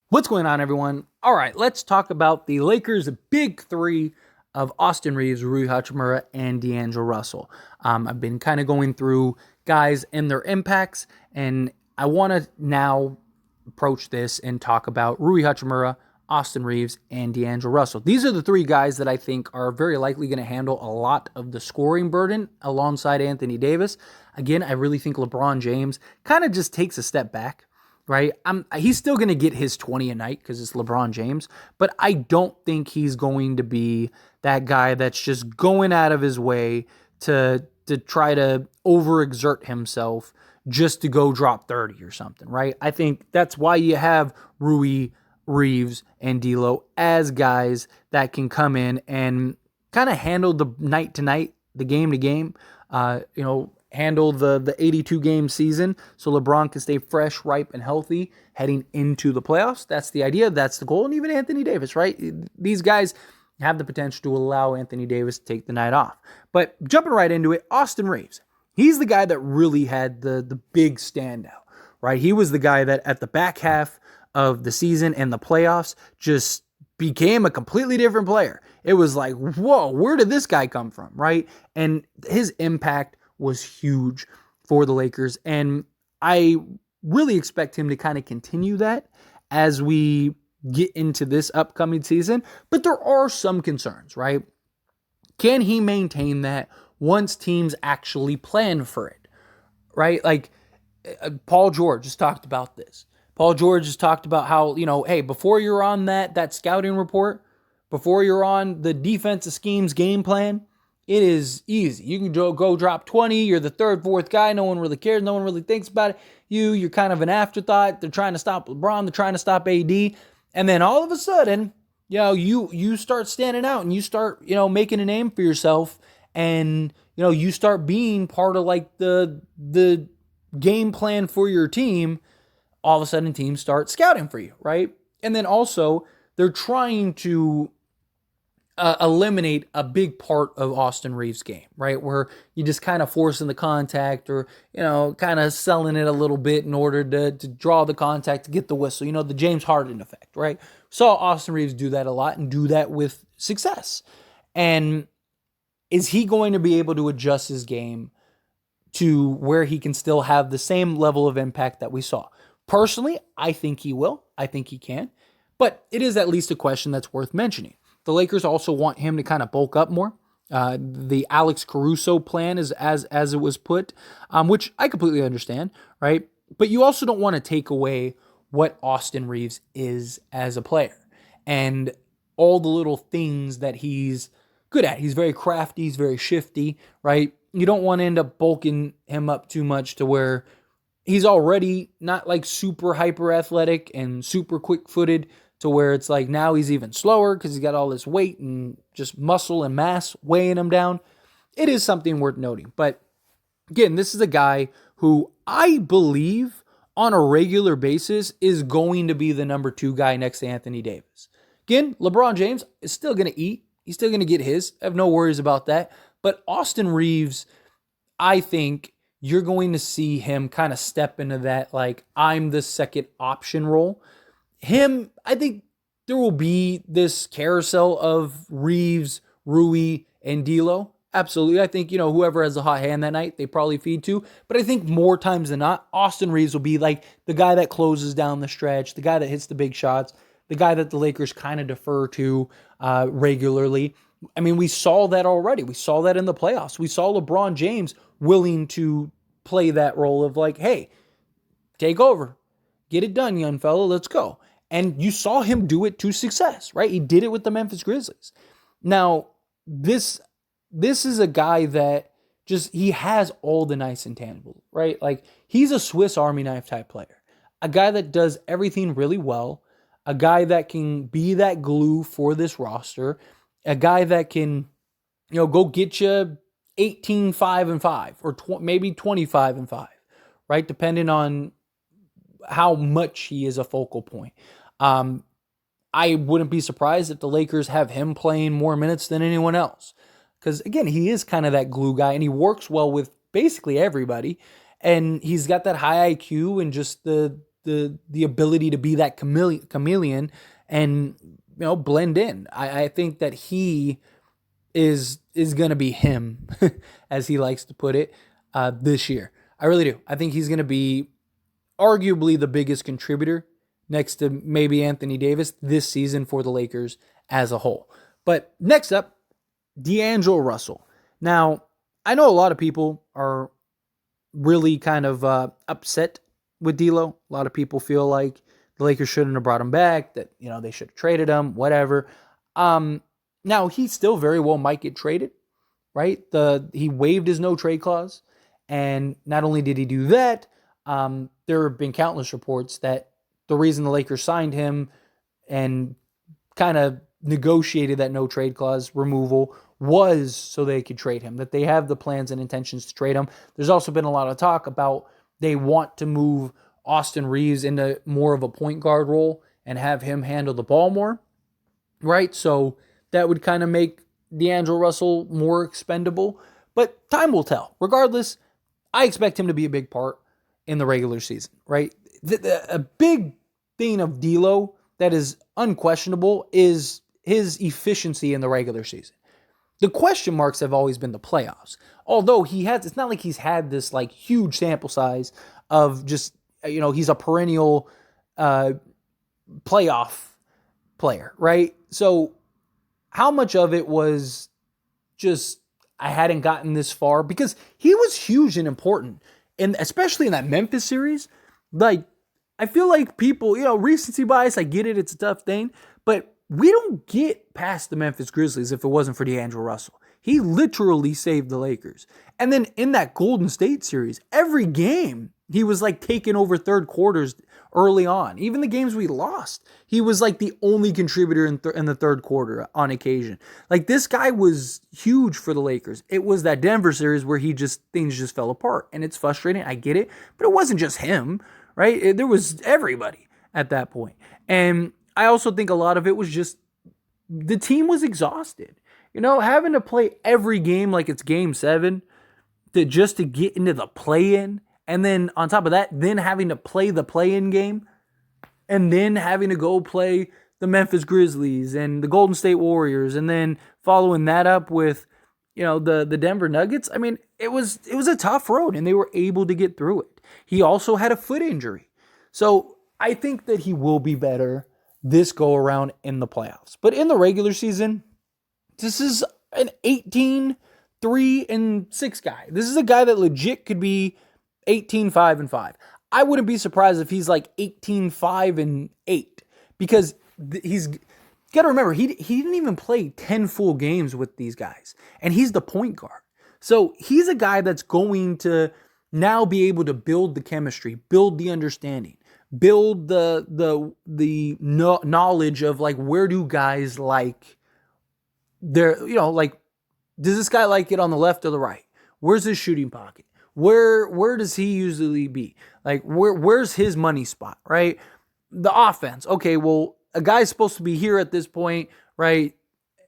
What's going on, everyone? All right, let's talk about the Lakers' big three of Austin Reaves, Rui Hachimura, and DAngelo Russell. I've been kind of going through guys and their impacts, and I want to now approach this and talk about Rui Hachimura, Austin Reaves, and DAngelo Russell. These are the three guys that I think are very likely going to handle a lot of the scoring burden alongside Anthony Davis. Again, I really think LeBron James kind of just takes a step back, right? He's still going to get his 20 a night because it's LeBron James, but I don't think he's going to be that guy that's just going out of his way to try to overexert himself just to go drop 30 or something, right? I think that's why you have Rui, Reaves, and D'Lo as guys that can come in and kind of handle the night to night, the game to game, handle the 82 game season so LeBron can stay fresh, ripe, and healthy heading into the playoffs. That's the idea. That's the goal. And even Anthony Davis, right? These guys have the potential to allow Anthony Davis to take the night off. But jumping right into it, Austin Reaves. He's the guy that really had the big standout, right? He was the guy that at the back half of the season and the playoffs just became a completely different player. It was like, whoa, where did this guy come from, right? And his impact was huge for the Lakers. And I really expect him to kind of continue that as we get into this upcoming season. But there are some concerns, right? Can he maintain that once teams actually plan for it, right? Like Paul George has talked about this. Paul George has talked about how, hey, before you're on that scouting report, before you're on the defensive schemes game plan, it is easy. You can go drop 20. You're the third, fourth guy. No one really cares. No one really thinks about it. You're kind of an afterthought. They're trying to stop LeBron. They're trying to stop AD. And then all of a sudden, you start standing out and you start, making a name for yourself. And, you start being part of like the game plan for your team. All of a sudden teams start scouting for you, right? And then also they're trying to eliminate a big part of Austin Reaves' game, right? Where you just kind of forcing the contact or, kind of selling it a little bit in order to draw the contact to get the whistle, the James Harden effect, right? Saw Austin Reaves do that a lot and do that with success. And is he going to be able to adjust his game to where he can still have the same level of impact that we saw? Personally, I think he will. I think he can. But it is at least a question that's worth mentioning. The Lakers also want him to kind of bulk up more. The Alex Caruso plan is as it was put, which I completely understand, right? But you also don't want to take away what Austin Reaves is as a player and all the little things that he's good at. He's very crafty. He's very shifty, right? You don't want to end up bulking him up too much to where he's already not like super hyper athletic and super quick footed to where it's like now he's even slower because he's got all this weight and just muscle and mass weighing him down. It is something worth noting. But again, this is a guy who I believe on a regular basis is going to be the number 2 guy next to Anthony Davis. Again, LeBron James is still going to eat. He's still going to get his. I have no worries about that. But Austin Reaves, I think you're going to see him kind of step into that, like, I'm the second option role. I think there will be this carousel of Reaves, Rui, and D'Lo. Absolutely. I think, whoever has a hot hand that night, they probably feed to. But I think more times than not, Austin Reaves will be like the guy that closes down the stretch, the guy that hits the big shots, the guy that the Lakers kind of defer to regularly. I mean, we saw that already. We saw that in the playoffs. We saw LeBron James willing to play that role of like, hey, take over. Get it done, young fella. Let's go. And you saw him do it to success, right? He did it with the Memphis Grizzlies. Now, this is a guy that he has all the nice intangibles, right? Like, he's a Swiss Army knife type player. A guy that does everything really well. A guy that can be that glue for this roster. A guy that can, go get you 18, 5, and 5, or maybe 25 and 5, right? Depending on how much he is a focal point. I wouldn't be surprised if the Lakers have him playing more minutes than anyone else. Because, again, he is kind of that glue guy, and he works well with basically everybody. And he's got that high IQ and just the the ability to be that chameleon and blend in. I think that he is going to be him, as he likes to put it, this year. I really do. I think he's going to be arguably the biggest contributor next to maybe Anthony Davis this season for the Lakers as a whole. But next up, DAngelo Russell. Now, I know a lot of people are really kind of upset with D'Lo. A lot of people feel like the Lakers shouldn't have brought him back, that they should have traded him, whatever. Now, he still very well might get traded, right? He waived his no trade clause, and not only did he do that, there have been countless reports that the reason the Lakers signed him and kind of negotiated that no trade clause removal was so they could trade him, that they have the plans and intentions to trade him. There's also been a lot of talk about they want to move Austin Reaves into more of a point guard role and have him handle the ball more, right? So that would kind of make DAngelo Russell more expendable, but time will tell. Regardless, I expect him to be a big part in the regular season, right? A big thing of D'Lo that is unquestionable is his efficiency in the regular season. The question marks have always been the playoffs. Although it's not like he's had this like huge sample size of just, he's a perennial playoff player, right? So how much of it was just, I hadn't gotten this far? Because he was huge and important. And especially in that Memphis series, like, I feel like people, recency bias, I get it, it's a tough thing, but we don't get past the Memphis Grizzlies if it wasn't for DAngelo Russell. He literally saved the Lakers. And then in that Golden State series, every game, he was like taking over third quarters early on. Even the games we lost, he was like the only contributor in the third quarter on occasion. Like, this guy was huge for the Lakers. It was that Denver series where things just fell apart. And it's frustrating, I get it, but it wasn't just him, right? There was everybody at that point. And I also think a lot of it was just the team was exhausted. Having to play every game like it's game 7 to get into the play-in, and then on top of that, then having to play the play-in game, and then having to go play the Memphis Grizzlies and the Golden State Warriors, and then following that up with, the Denver Nuggets. I mean, it was a tough road, and they were able to get through it. He also had a foot injury. So I think that he will be better this go around in the playoffs. But in the regular season, this is an 18-3-6 guy. This is a guy that legit could be 18-5-5. I wouldn't be surprised if he's like 18-5-8, because he's got to remember, he didn't even play 10 full games with these guys, and he's the point guard. So he's a guy that's going to now be able to build the chemistry, build the understanding, build the knowledge of like, where do guys like their, like, does this guy like it on the left or the right? Where's his shooting pocket? Where does he usually be? Like, where's his money spot, right? The offense. Okay, well, a guy's supposed to be here at this point, right?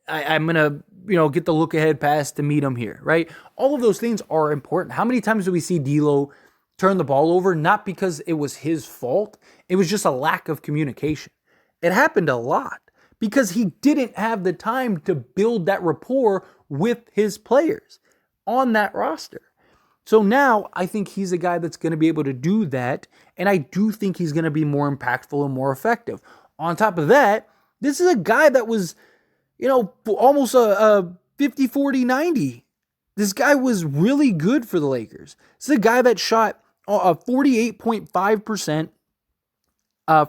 I'm going to, get the look ahead pass to meet him here, right? All of those things are important. How many times do we see D'Lo turn the ball over? Not because it was his fault. It was just a lack of communication. It happened a lot because he didn't have the time to build that rapport with his players on that roster. So now I think he's a guy that's going to be able to do that, and I do think he's going to be more impactful and more effective. On top of that, this is a guy that was, almost a 50-40-90. This guy was really good for the Lakers. This is a guy that shot 48.5%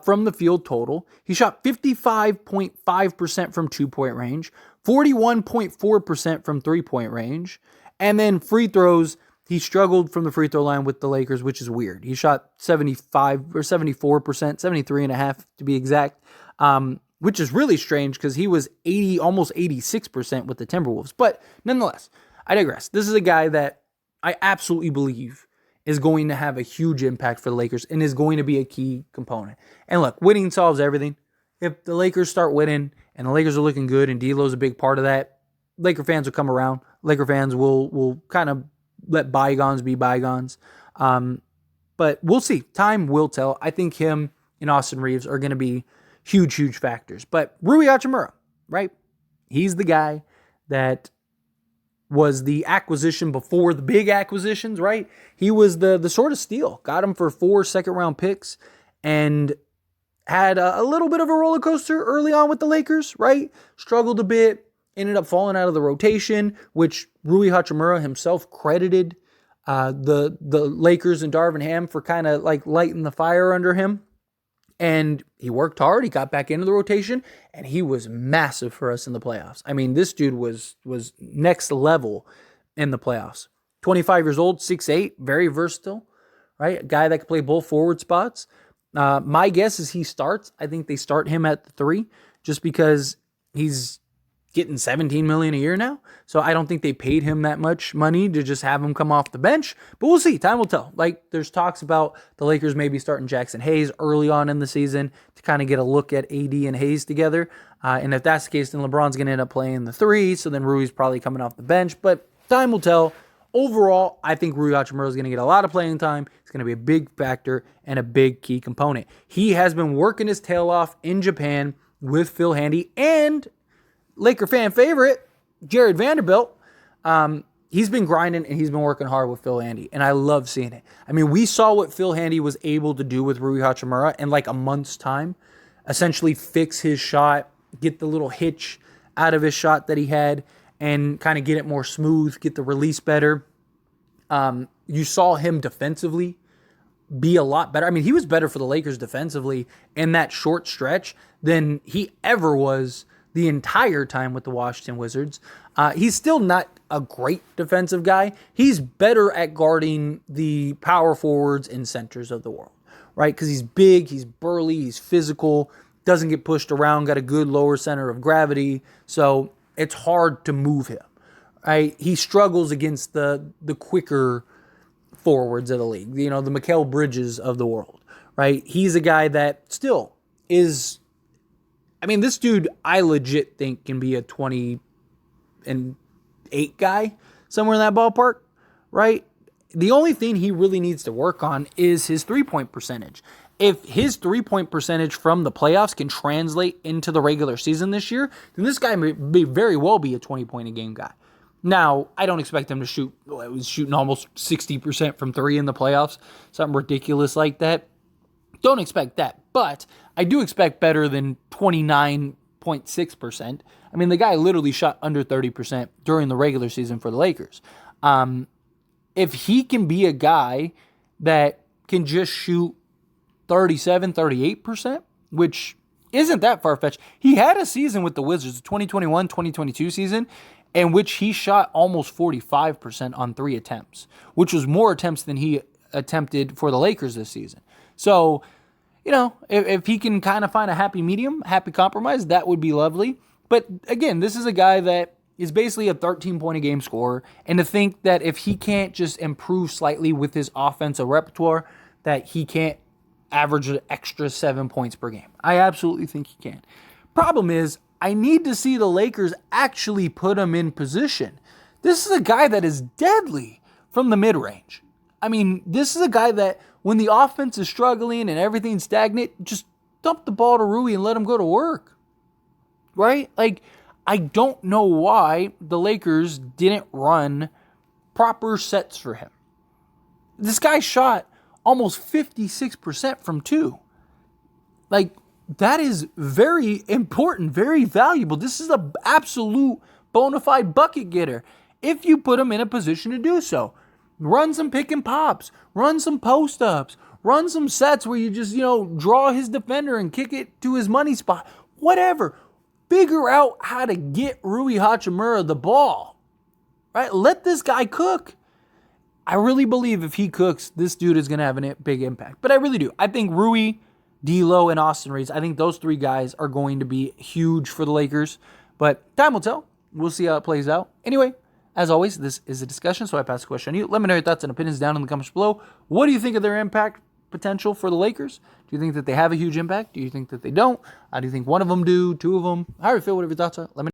from the field total. He shot 55.5% from 2-point range, 41.4% from 3-point range, and then free throws. He struggled from the free throw line with the Lakers, which is weird. He shot 75 or 74%, 73.5% to be exact, which is really strange because he was almost 86% with the Timberwolves. But nonetheless, I digress. This is a guy that I absolutely believe is going to have a huge impact for the Lakers and is going to be a key component. And look, winning solves everything. If the Lakers start winning and the Lakers are looking good and D'Lo's a big part of that, Laker fans will come around. Laker fans will kind of let bygones be bygones. But we'll see. Time will tell. I think him and Austin Reaves are going to be huge, huge factors. But Rui Hachimura, right? He's the guy that was the acquisition before the big acquisitions, right? He was the sort of steal. Got him for 4 second-round picks and had a little bit of a roller coaster early on with the Lakers, right? Struggled a bit, ended up falling out of the rotation, which Rui Hachimura himself credited the Lakers and Darvin Ham for kind of like lighting the fire under him. And he worked hard. He got back into the rotation, and he was massive for us in the playoffs. I mean, this dude was next level in the playoffs. 25 years old, 6'8", very versatile, right? A guy that could play both forward spots. My guess is he starts. I think they start him at the 3 just because he's getting $17 million a year now. So I don't think they paid him that much money to just have him come off the bench. But we'll see. Time will tell. Like, there's talks about the Lakers maybe starting Jackson Hayes early on in the season to kind of get a look at AD and Hayes together. And if that's the case, then LeBron's going to end up playing the 3. So then Rui's probably coming off the bench. But time will tell. Overall, I think Rui Hachimura is going to get a lot of playing time. He's going to be a big factor and a big key component. He has been working his tail off in Japan with Phil Handy and Laker fan favorite, Jared Vanderbilt. He's been grinding and he's been working hard with Phil Handy, and I love seeing it. I mean, we saw what Phil Handy was able to do with Rui Hachimura in like a month's time. Essentially fix his shot, get the little hitch out of his shot that he had, and kind of get it more smooth, get the release better. You saw him defensively be a lot better. I mean, he was better for the Lakers defensively in that short stretch than he ever was the entire time with the Washington Wizards. He's still not a great defensive guy. He's better at guarding the power forwards and centers of the world, right? Because he's big, he's burly, he's physical, doesn't get pushed around, got a good lower center of gravity. So it's hard to move him, right? He struggles against the quicker forwards of the league, you know, the Mikal Bridges of the world, right? He's a guy that still is, I mean, this dude, I legit think can be a 28 guy, somewhere in that ballpark, right? The only thing he really needs to work on is his three-point percentage. If his three-point percentage from the playoffs can translate into the regular season this year, then this guy may very well be a 20-point-a-game guy. Now, I don't expect him to shoot, he was shooting almost 60% from 3 in the playoffs, something ridiculous like that. Don't expect that, but I do expect better than 29.6%. I mean, the guy literally shot under 30% during the regular season for the Lakers. If he can be a guy that can just shoot 37, 38%, which isn't that far-fetched. He had a season with the Wizards, the 2021-2022 season, in which he shot almost 45% on 3 attempts, which was more attempts than he attempted for the Lakers this season. So, you know, if he can kind of find a happy medium, happy compromise, that would be lovely. But again, this is a guy that is basically a 13-point-a-game scorer. And to think that if he can't just improve slightly with his offensive repertoire, that he can't average an extra 7 points per game. I absolutely think he can. Problem is, I need to see the Lakers actually put him in position. This is a guy that is deadly from the mid-range. I mean, this is a guy that when the offense is struggling and everything's stagnant, just dump the ball to Rui and let him go to work. Right? Like, I don't know why the Lakers didn't run proper sets for him. This guy shot almost 56% from 2. Like, that is very important, very valuable. This is an absolute bona fide bucket getter if you put him in a position to do so. Run some pick and pops. Run some post-ups. Run some sets where you just, draw his defender and kick it to his money spot. Whatever. Figure out how to get Rui Hachimura the ball. Right? Let this guy cook. I really believe if he cooks, this dude is going to have a big impact. But I really do. I think Rui, D'Lo, and Austin Reaves, I think those 3 guys are going to be huge for the Lakers. But time will tell. We'll see how it plays out. Anyway, as always, this is a discussion, so I pass the question on you. Let me know your thoughts and opinions down in the comments below. What do you think of their impact potential for the Lakers? Do you think that they have a huge impact? Do you think that they don't? Do you think one of them do? 2 of them? How do you feel? Whatever your thoughts are. Let me know.